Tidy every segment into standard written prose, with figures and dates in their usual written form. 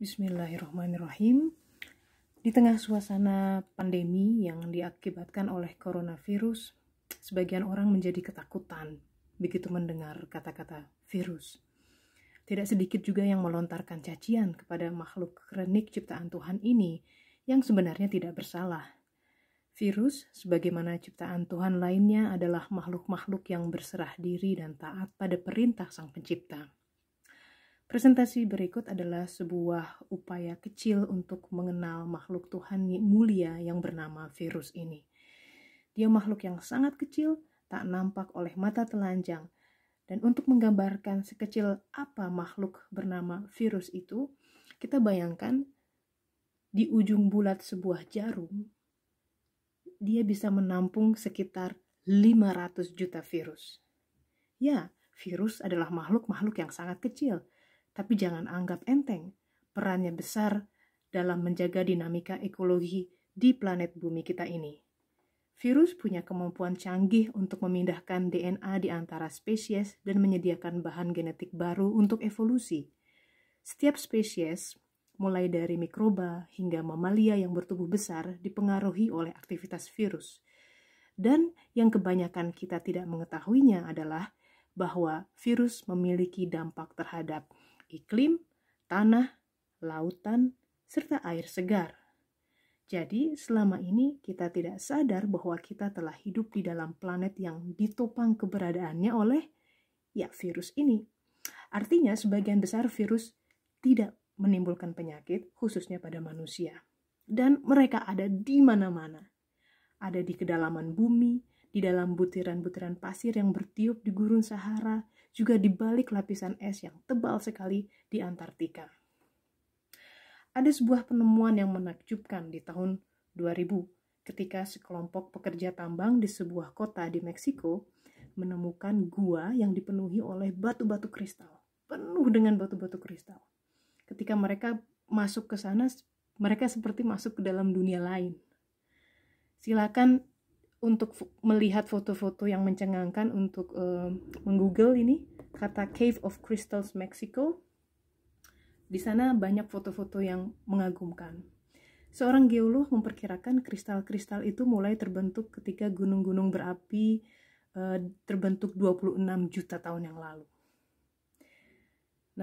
Bismillahirrahmanirrahim. Di tengah suasana pandemi yang diakibatkan oleh coronavirus, sebagian orang menjadi ketakutan begitu mendengar kata-kata virus. Tidak sedikit juga yang melontarkan cacian kepada makhluk krenik ciptaan Tuhan ini yang sebenarnya tidak bersalah. Virus, sebagaimana ciptaan Tuhan lainnya, adalah makhluk-makhluk yang berserah diri dan taat pada perintah Sang Pencipta. Presentasi berikut adalah sebuah upaya kecil untuk mengenal makhluk Tuhan mulia yang bernama virus ini. Dia makhluk yang sangat kecil, tak nampak oleh mata telanjang. Dan untuk menggambarkan sekecil apa makhluk bernama virus itu, kita bayangkan di ujung bulat sebuah jarum, dia bisa menampung sekitar 500 juta virus. Ya, virus adalah makhluk-makhluk yang sangat kecil. Tapi jangan anggap enteng, perannya besar dalam menjaga dinamika ekologi di planet bumi kita ini. Virus punya kemampuan canggih untuk memindahkan DNA di antara spesies dan menyediakan bahan genetik baru untuk evolusi. Setiap spesies, mulai dari mikroba hingga mamalia yang bertubuh besar, dipengaruhi oleh aktivitas virus. Dan yang kebanyakan kita tidak mengetahuinya adalah bahwa virus memiliki dampak terhadap iklim, tanah, lautan, serta air segar. Jadi selama ini kita tidak sadar bahwa kita telah hidup di dalam planet yang ditopang keberadaannya oleh virus ini. Artinya sebagian besar virus tidak menimbulkan penyakit khususnya pada manusia. Dan mereka ada di mana-mana. Ada di kedalaman bumi, di dalam butiran-butiran pasir yang bertiup di gurun Sahara, juga di balik lapisan es yang tebal sekali di Antartika. Ada sebuah penemuan yang menakjubkan di tahun 2000 ketika sekelompok pekerja tambang di sebuah kota di Meksiko menemukan gua yang dipenuhi oleh batu-batu kristal, penuh dengan batu-batu kristal. Ketika mereka masuk ke sana, mereka seperti masuk ke dalam dunia lain. Silakan untuk melihat foto-foto yang mencengangkan untuk meng-google ini kata Cave of Crystals Mexico. Di sana banyak foto-foto yang mengagumkan. Seorang geolog memperkirakan kristal-kristal itu mulai terbentuk ketika gunung-gunung berapi terbentuk 26 juta tahun yang lalu.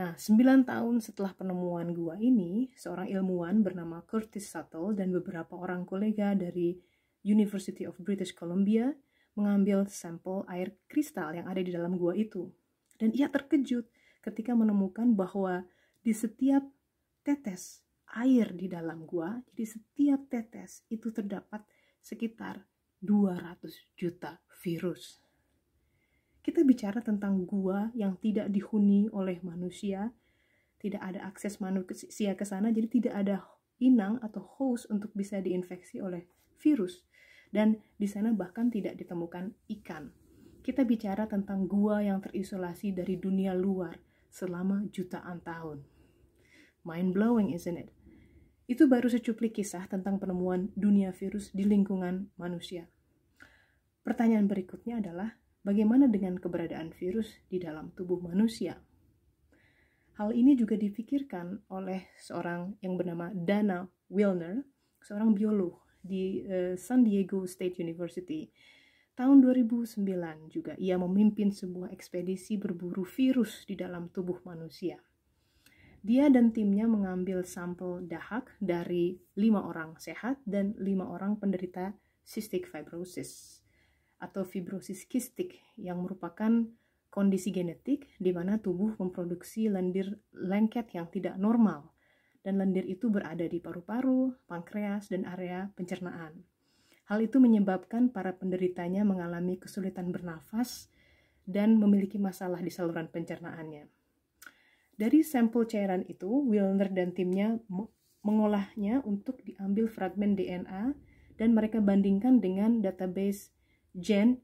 Nah, 9 tahun setelah penemuan gua ini, seorang ilmuwan bernama Curtis Shuttle dan beberapa orang kolega dari University of British Columbia mengambil sampel air kristal yang ada di dalam gua itu. Dan ia terkejut ketika menemukan bahwa di setiap tetes air di dalam gua, jadi setiap tetes itu terdapat sekitar 200 juta virus. Kita bicara tentang gua yang tidak dihuni oleh manusia, tidak ada akses manusia ke sana, jadi tidak ada inang atau host untuk bisa diinfeksi oleh virus. Dan di sana bahkan tidak ditemukan ikan. Kita bicara tentang gua yang terisolasi dari dunia luar selama jutaan tahun. Mind blowing, isn't it? Itu baru secuplik kisah tentang penemuan dunia virus di lingkungan manusia. Pertanyaan berikutnya adalah, bagaimana dengan keberadaan virus di dalam tubuh manusia? Hal ini juga dipikirkan oleh seorang yang bernama Dana Wilner, seorang biolog di San Diego State University. Tahun 2009 juga ia memimpin sebuah ekspedisi berburu virus di dalam tubuh manusia. Dia dan timnya mengambil sampel dahak dari 5 orang sehat dan 5 orang penderita cystic fibrosis atau fibrosis kistik yang merupakan kondisi genetik di mana tubuh memproduksi lendir lengket yang tidak normal. Dan lendir itu berada di paru-paru, pankreas, dan area pencernaan. Hal itu menyebabkan para penderitanya mengalami kesulitan bernafas dan memiliki masalah di saluran pencernaannya. Dari sampel cairan itu, Wilner dan timnya mengolahnya untuk diambil fragmen DNA dan mereka bandingkan dengan database gen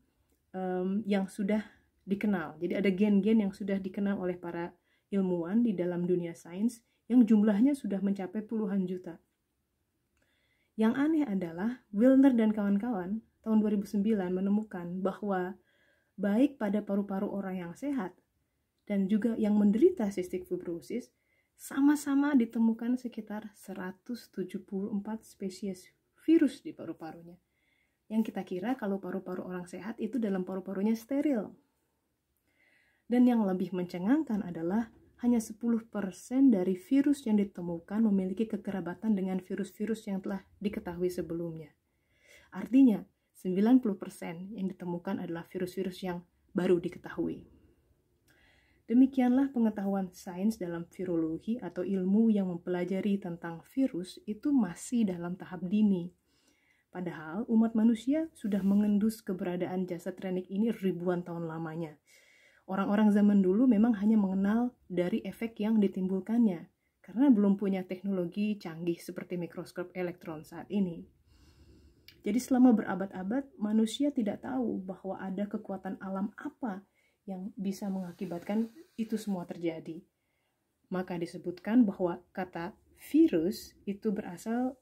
yang sudah dikenal. Jadi ada gen-gen yang sudah dikenal oleh para ilmuwan di dalam dunia sains yang jumlahnya sudah mencapai puluhan juta. Yang aneh adalah Wilner dan kawan-kawan tahun 2009 menemukan bahwa baik pada paru-paru orang yang sehat dan juga yang menderita cystic fibrosis, sama-sama ditemukan sekitar 174 spesies virus di paru-parunya. Yang kita kira kalau paru-paru orang sehat itu dalam paru-parunya steril. Dan yang lebih mencengangkan adalah hanya 10% dari virus yang ditemukan memiliki kekerabatan dengan virus-virus yang telah diketahui sebelumnya. Artinya, 90% yang ditemukan adalah virus-virus yang baru diketahui. Demikianlah pengetahuan sains dalam virologi atau ilmu yang mempelajari tentang virus itu masih dalam tahap dini. Padahal umat manusia sudah mengendus keberadaan jasad renik ini ribuan tahun lamanya. Orang-orang zaman dulu memang hanya mengenal dari efek yang ditimbulkannya, karena belum punya teknologi canggih seperti mikroskop elektron saat ini. Jadi selama berabad-abad, manusia tidak tahu bahwa ada kekuatan alam apa yang bisa mengakibatkan itu semua terjadi. Maka disebutkan bahwa kata virus itu berasal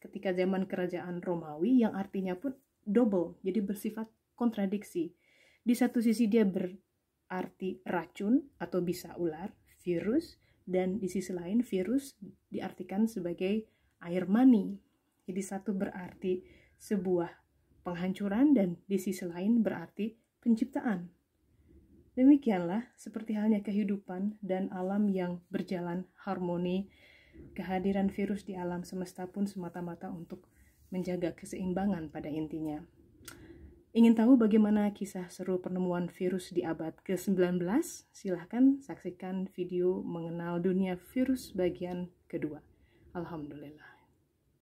ketika zaman kerajaan Romawi yang artinya pun double, jadi bersifat kontradiksi. Di satu sisi dia berarti racun atau bisa ular, virus, dan di sisi lain virus diartikan sebagai air mani. Jadi satu berarti sebuah penghancuran dan di sisi lain berarti penciptaan. Demikianlah seperti halnya kehidupan dan alam yang berjalan harmoni. Kehadiran virus di alam semesta pun semata-mata untuk menjaga keseimbangan pada intinya. Ingin tahu bagaimana kisah seru penemuan virus di abad ke-19? Silahkan saksikan video mengenal dunia virus bagian kedua. Alhamdulillah.